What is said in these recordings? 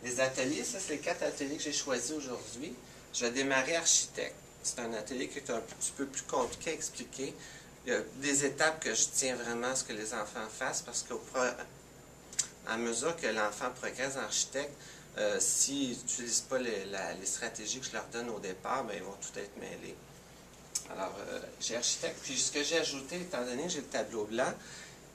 Les ateliers, ça c'est les 4 ateliers que j'ai choisis aujourd'hui. Je vais démarrer architecte. C'est un atelier qui est un petit peu plus compliqué à expliquer. Il y a des étapes que je tiens vraiment à ce que les enfants fassent parce qu'à mesure que l'enfant progresse en architecte, s'ils n'utilisent pas les stratégies que je leur donne au départ, bien, ils vont tout être mêlés. Alors, j'ai architecte, puis ce que j'ai ajouté, étant donné que j'ai le tableau blanc,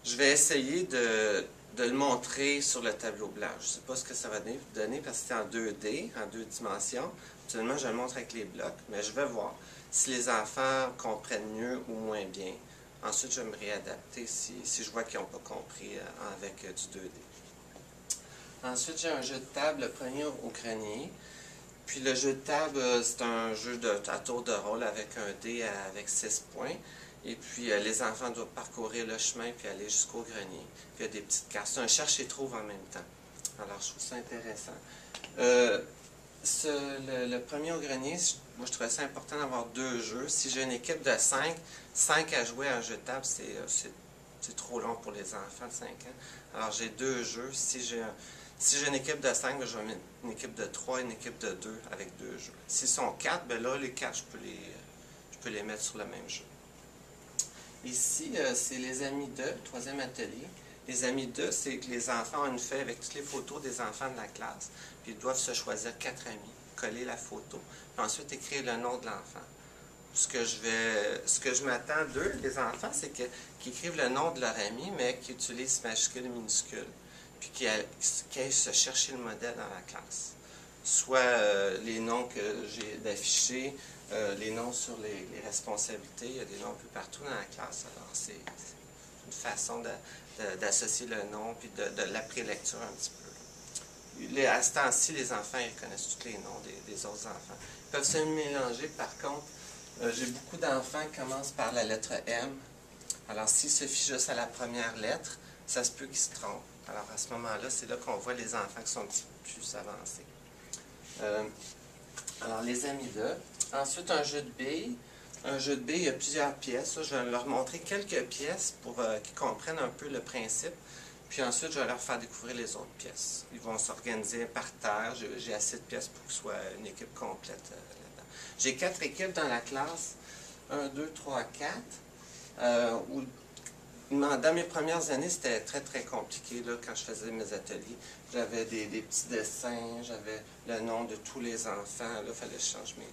je vais essayer de le montrer sur le tableau blanc. Je ne sais pas ce que ça va donner parce que c'est en 2D, en 2 dimensions. Actuellement, je le montre avec les blocs, mais je vais voir si les enfants comprennent mieux ou moins bien. Ensuite, je vais me réadapter si je vois qu'ils n'ont pas compris avec du 2D. Ensuite, j'ai un jeu de table, le premier au grenier. Puis le jeu de table, c'est un jeu à tour de rôle avec un dé avec 6 points. Et puis les enfants doivent parcourir le chemin puis aller jusqu'au grenier. Puis il y a des petites cartes. C'est un cherche et trouve en même temps. Alors je trouve ça intéressant. Le premier au grenier, moi je trouvais ça important d'avoir 2 jeux. Si j'ai une équipe de 5 à jouer à un jeu de table, c'est trop long pour les enfants de 5 ans. Alors j'ai 2 jeux. Si j'ai une équipe de 5, ben, je vais mettre une équipe de 3 et une équipe de 2 avec 2 jeux. S'ils sont 4, ben là, les 4, je peux les mettre sur le même jeu. Ici, c'est les amis de, 3e atelier. Les amis de, c'est que les enfants ont une feuille avec toutes les photos des enfants de la classe. Puis ils doivent se choisir 4 amis, coller la photo, puis ensuite écrire le nom de l'enfant. Ce que je m'attends d'eux, les enfants, c'est qu'ils écrivent le nom de leur ami, mais qu'ils utilisent majuscule et minuscule. Puis qu'ils aillent se chercher le modèle dans la classe. Soit les noms que j'ai d'afficher, les noms sur les responsabilités, il y a des noms un peu partout dans la classe. Alors c'est une façon d'associer le nom puis de l'après-lecture un petit peu. À ce temps-ci, les enfants ils connaissent tous les noms des autres enfants. Ils peuvent se mélanger, par contre, j'ai beaucoup d'enfants qui commencent par la lettre M. Alors s'ils se fient juste à la première lettre, ça se peut qu'ils se trompent. Alors à ce moment-là, c'est là qu'on voit les enfants qui sont un petit peu plus avancés. Alors les amis de. Ensuite, un jeu de billes. Un jeu de billes, il y a plusieurs pièces. Je vais leur montrer quelques pièces pour qu'ils comprennent un peu le principe. Puis ensuite, je vais leur faire découvrir les autres pièces. Ils vont s'organiser par terre. J'ai assez de pièces pour que ce soit une équipe complète là-dedans. J'ai 4 équipes dans la classe. 1, 2, 3, 4. Dans mes premières années, c'était très, très compliqué là, quand je faisais mes ateliers. J'avais des petits dessins, j'avais le nom de tous les enfants. Là, il fallait que je change mes...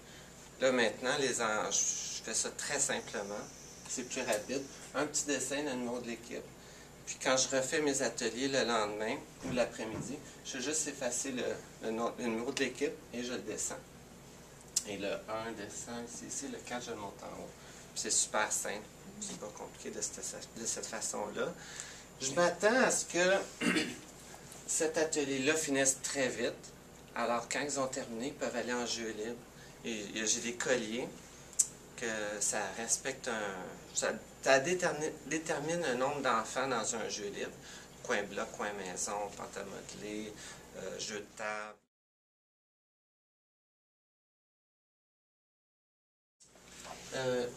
Là, maintenant, je fais ça très simplement. C'est plus rapide. Un petit dessin, le numéro de l'équipe. Puis quand je refais mes ateliers le lendemain ou l'après-midi, je vais juste effacer le numéro de l'équipe et je le descends. Et le 1 descend ici, le 4, je le monte en haut. C'est super simple. C'est pas compliqué de cette façon-là. Je m'attends à ce que cet atelier-là finisse très vite. Alors, quand ils ont terminé, ils peuvent aller en jeu libre. Et j'ai des colliers que ça respecte ça détermine un nombre d'enfants dans un jeu libre. Coin bloc, coin maison, pente à modeler, jeu de table.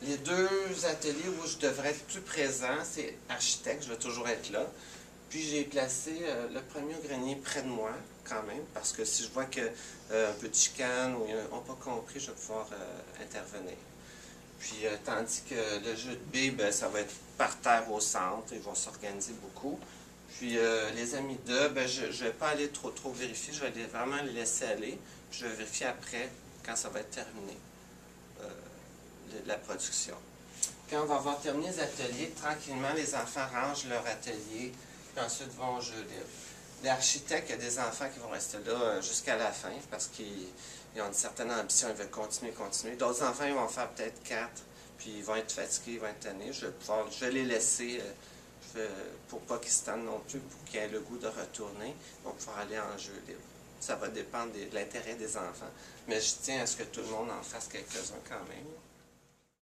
Les 2 ateliers où je devrais être plus présent, c'est architecte, je vais toujours être là. Puis j'ai placé le premier au grenier près de moi, quand même, parce que si je vois que un peu de chicane ou ils n'ont pas compris, je vais pouvoir intervenir. Puis tandis que le jeu de billes, ben, ça va être par terre au centre, ils vont s'organiser beaucoup. Puis les amis d'eux, ben, je ne vais pas aller trop vérifier, je vais vraiment les laisser aller. Puis je vais vérifier après, quand ça va être terminé. La production. Quand on va avoir terminé les ateliers, tranquillement, les enfants rangent leur atelier, puis ensuite vont au jeu libre. L'architecte, il y a des enfants qui vont rester là jusqu'à la fin, parce qu'ils ont une certaine ambition, ils veulent continuer. D'autres enfants, ils vont faire peut-être 4, puis ils vont être fatigués, ils vont être tannés. Je vais les laisser, pour pas qu'ils se tannent non plus, pour qu'ils aient le goût de retourner, ils vont pouvoir aller en jeu libre. Ça va dépendre de l'intérêt des enfants. Mais je tiens à ce que tout le monde en fasse quelques-uns quand même.